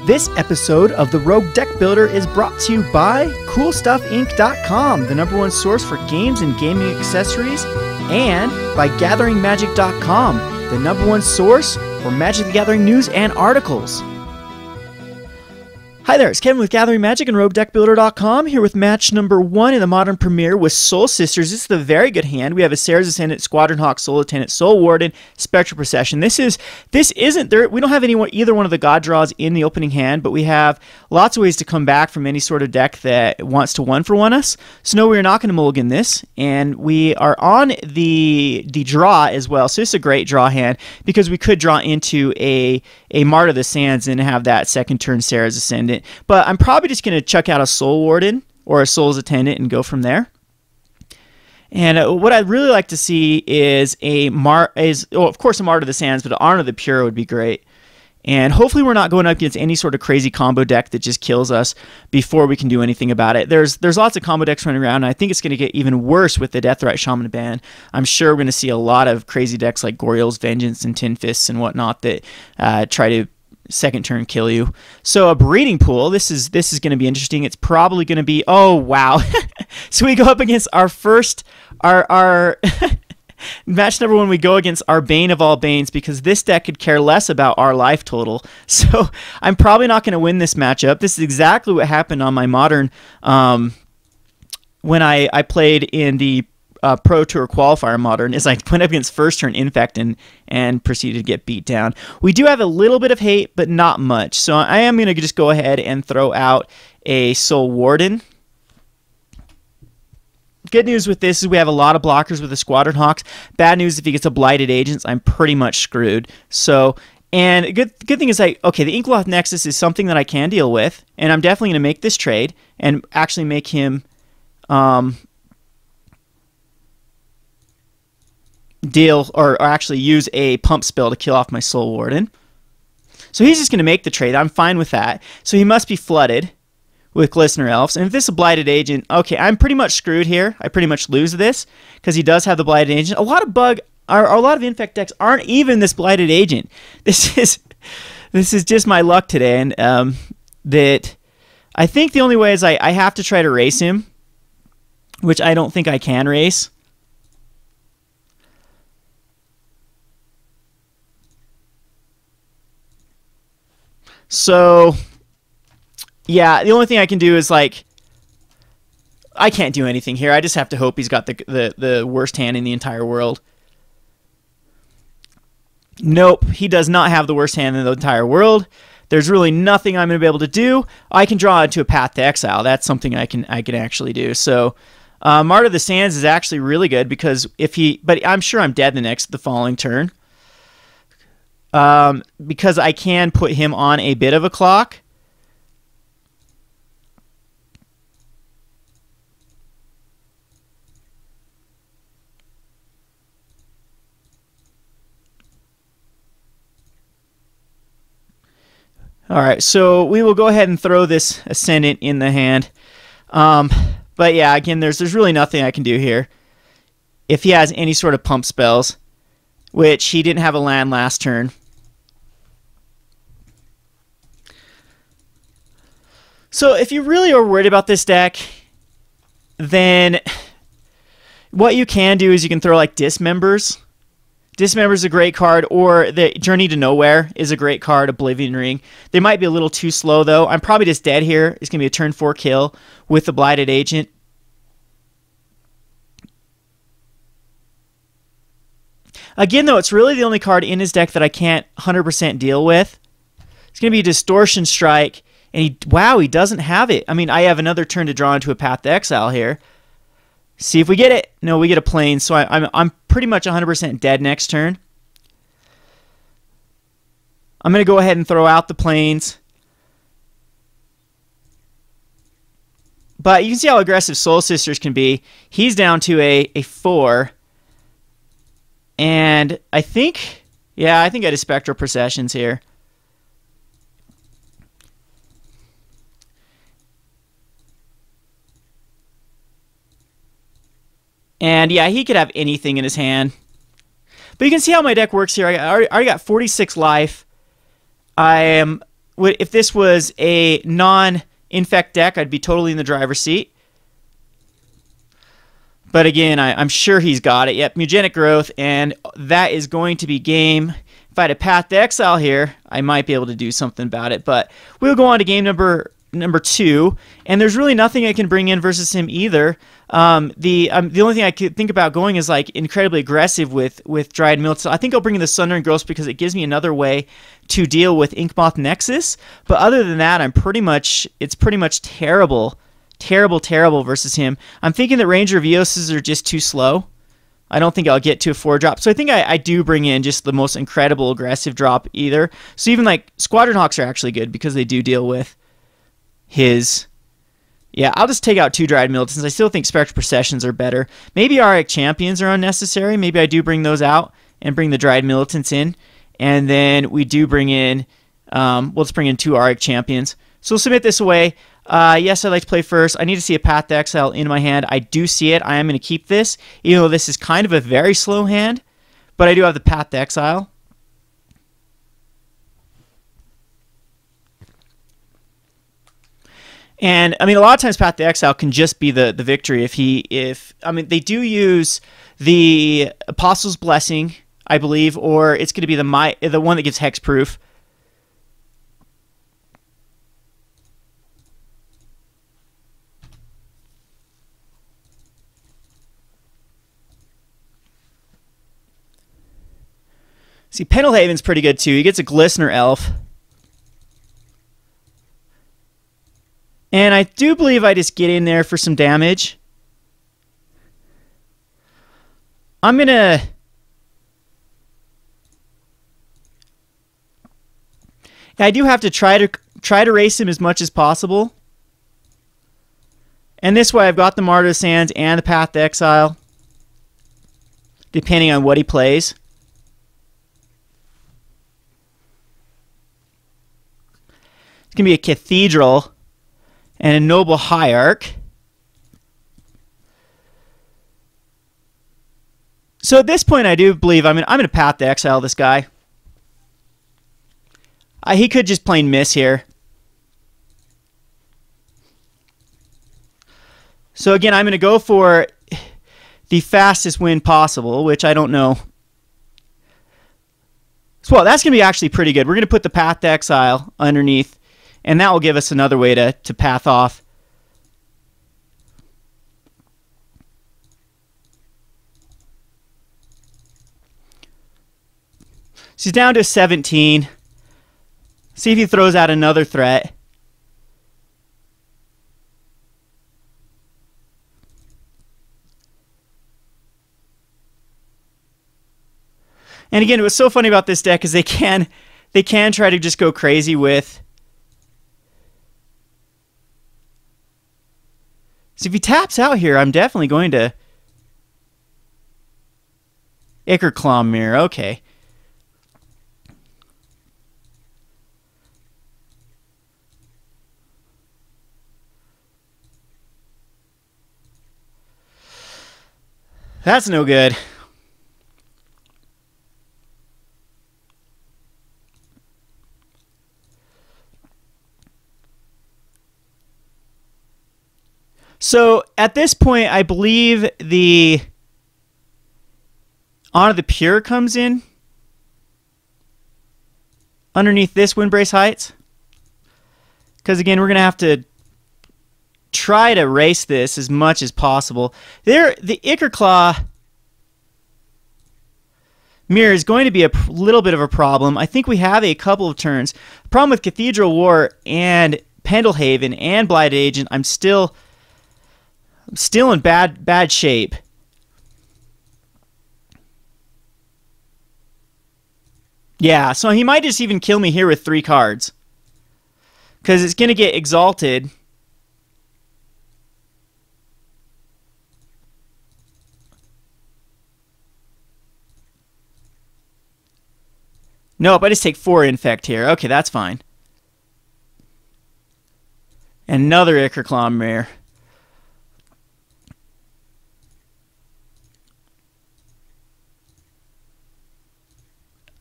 This episode of the Rogue Deck Builder is brought to you by CoolStuffInc.com, the #1 source for games and gaming accessories, and by GatheringMagic.com, the #1 source for Magic the Gathering news and articles. Hi there, it's Kevin with Gathering Magic and Roguedeckbuilder.com, here with match number 1 in the Modern Premiere with Soul Sisters. This is a very good hand. We have a Sarah's Ascendant, Squadron Hawk, Soul Attendant, Soul Warden, Spectral Procession. This isn't there. We don't have either one of the God draws in the opening hand, but we have lots of ways to come back from any sort of deck that wants to 1-for-1 us. So no, we're not going to mulligan this, and we are on the draw as well. So this is a great draw hand because we could draw into a Mart of the Sands and have that second turn Sarah's Ascendant. But I'm probably just going to chuck out a Soul Warden or a Soul's Attendant and go from there. And what I'd really like to see is of course a Mart of the Sands, but an Honor of the Pure would be great. And hopefully we're not going up against any sort of crazy combo deck that just kills us before we can do anything about it. There's lots of combo decks running around, and I think it's going to get even worse with the Deathrite Shaman ban. I'm sure we're going to see a lot of crazy decks like Goriel's Vengeance and Tin Fists and whatnot that try to second turn kill you. So a breeding pool, this is going to be interesting. It's probably going to be, oh wow. So we go up against our match number 1, we go against our Bane of all Banes because this deck could care less about our life total. So I'm probably not going to win this matchup. This is exactly what happened on my Modern when I played in the Pro Tour Qualifier Modern, is I went up against first turn Infect and proceeded to get beat down. We do have a little bit of hate, but not much. So I am going to just go ahead and throw out a Soul Warden. Good news with this is we have a lot of blockers with the Squadron Hawks. Bad news, if he gets a Blighted Agents, I'm pretty much screwed. So, and good thing is okay, the Inkloth Nexus is something that I can deal with, and I'm definitely going to make this trade and actually make him deal or actually use a pump spell to kill off my Soul Warden. So he's just going to make the trade. I'm fine with that. So he must be flooded with Glistener Elves. And if this is a Blighted Agent, okay, I'm pretty much screwed here. I pretty much lose this because he does have the Blighted Agent. A lot of Infect decks aren't even this Blighted Agent. This is just my luck today, and that I think the only way is I have to try to race him, which I don't think I can race. So, yeah, the only thing I can do is, like, I can't do anything here. I just have to hope he's got the worst hand in the entire world. Nope, he does not have the worst hand in the entire world. There's really nothing I'm going to be able to do. I can draw into a Path to Exile. That's something I can actually do. So, Mart of the Sands is actually really good because but I'm sure I'm dead the following turn. Because I can put him on a bit of a clock. All right, so we will go ahead and throw this Ascendant in the hand. But yeah, again, there's really nothing I can do here. If he has any sort of pump spells, which he didn't have a land last turn. So if you really are worried about this deck, then what you can do is you can throw like Dismembers. Dismember is a great card, or the Journey to Nowhere is a great card, Oblivion Ring. They might be a little too slow, though. I'm probably just dead here. It's going to be a turn 4 kill with the Blighted Agent. Again, though, it's really the only card in his deck that I can't 100% deal with. It's going to be a Distortion Strike, and he doesn't have it. I mean, I have another turn to draw into a Path to Exile here. See if we get it. No, we get a Plane, so I'm pretty much 100% dead next turn. I'm going to go ahead and throw out the Planes. But you can see how aggressive Soul Sisters can be. He's down to a 4. And I think I did Spectral Processions here. And yeah, he could have anything in his hand. But you can see how my deck works here. I already got 46 life. I am if this was a non-infect deck, I'd be totally in the driver's seat. But again, I'm sure he's got it. Yep, Mutagenic Growth, and that is going to be game. If I had a Path to Exile here, I might be able to do something about it. But we'll go on to game number 2, and there's really nothing I can bring in versus him either. The only thing I could think about going is like incredibly aggressive with Dryad Milt. So I think I'll bring in the Sundering Ghost because it gives me another way to deal with Inkmoth Nexus. But other than that, it's pretty much terrible versus him. I'm thinking that Ranger of Eoses are just too slow. I don't think I'll get to a 4-drop. So I think I do bring in just the most incredible aggressive drop either. So even like Squadron Hawks are actually good because they do deal with his... Yeah, I'll just take out 2 Dryad Militants. I still think Spectral Processions are better. Maybe Auric Champions are unnecessary. Maybe I do bring those out and bring the Dryad Militants in. And then we do bring in... let's bring in 2 Auric Champions. So we'll submit this away. Yes, I'd like to play first. I need to see a Path to Exile in my hand. I do see it. I am going to keep this, even though this is kind of a very slow hand. But I do have the Path to Exile. And I mean, a lot of times Path to Exile can just be the victory if I mean, they do use the Apostle's Blessing, I believe, or it's going to be the one that gives hexproof. See, Pendelhaven's pretty good too. He gets a Glistener Elf. And I do believe I just get in there for some damage. I'm going to... I do have to try to race him as much as possible. And this way I've got the Martyr of Sands and the Path to Exile, depending on what he plays. It's going to be a Cathedral and a Noble Hierarch. So at this point, I do believe I'm going to Path to Exile this guy. He could just plain miss here. So again, I'm going to go for the fastest win possible, which I don't know. So, well, that's going to be actually pretty good. We're going to put the Path to Exile underneath, and that will give us another way to path off. So he's down to 17. See if he throws out another threat. And again, what's so funny about this deck is they can try to just go crazy with... So if he taps out here, I'm definitely going to... Ichor Mirror, okay. That's no good. So at this point, I believe the Honor the Pure comes in underneath this Windbrace Heights. Because again, we're going to have to try to race this as much as possible. The Ichor Mirror is going to be a little bit of a problem. I think we have a couple of turns. The problem with Cathedral War and Pendelhaven and Blighted Agent, I'm still in bad shape. Yeah, so he might just even kill me here with 3 cards. Because it's going to get Exalted. Nope, I just take 4 Infect here. Okay, that's fine. Another Ichor Mirror.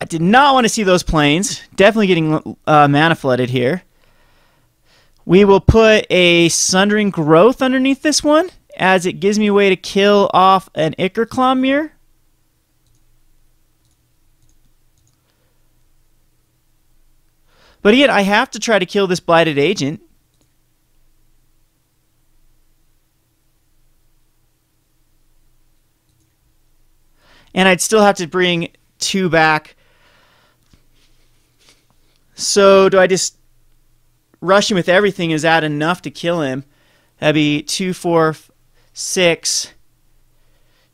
I did not want to see those planes. Definitely getting mana flooded here. We will put a Sundering Growth underneath this one, as it gives me a way to kill off an Ichor Mirror. But again, I have to try to kill this Blighted Agent. And I'd still have to bring 2 back. So do I just rush him with everything? Is that enough to kill him? That'd be 2, 4, 6.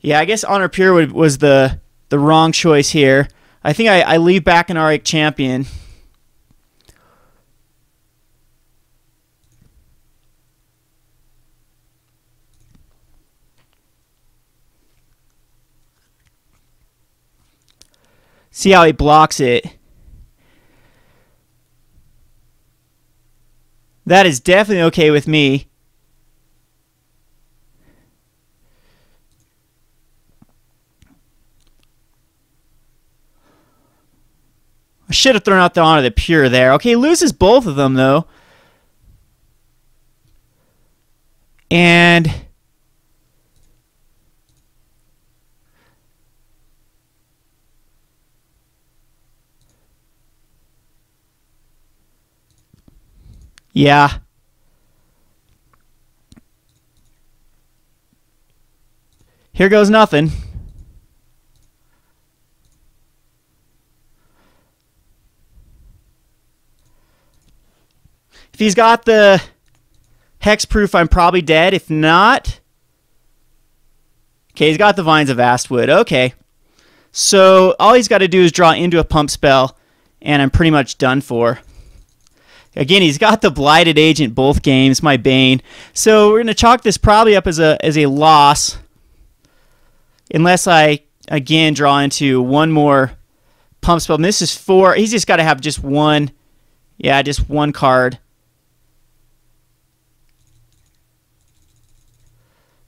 Yeah, I guess Honor Pure was the wrong choice here. I think I leave back an Arctic Champion. See how he blocks it. That is definitely okay with me. I should have thrown out the Honor the Pure there. Okay, loses both of them, though. And yeah. Here goes nothing. If he's got the hexproof, I'm probably dead. If not... Okay, he's got the Vines of Vastwood. Okay. So all he's got to do is draw into a pump spell, and I'm pretty much done for. Again, he's got the Blighted Agent both games, my bane. So we're going to chalk this probably up as a loss. Unless I, again, draw into one more pump spell. And this is 4. He's just got to have just one. Yeah, just one card.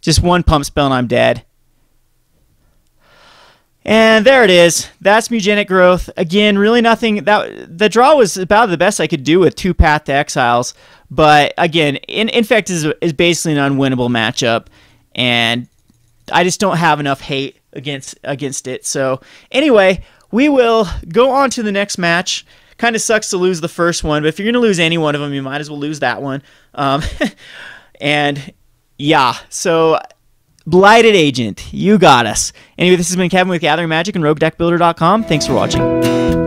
Just one pump spell and I'm dead. And there it is. That's Mutagenic Growth. Again, really nothing. The draw was about the best I could do with 2 Path to Exiles. But again, Infect is basically an unwinnable matchup. And I just don't have enough hate against it. So anyway, we will go on to the next match. Kind of sucks to lose the first one, but if you're going to lose any one of them, you might as well lose that one. And yeah, so Blighted Agent, you got us. Anyway, this has been Kevin with Gathering Magic and Roguedeckbuilder.com. Thanks for watching.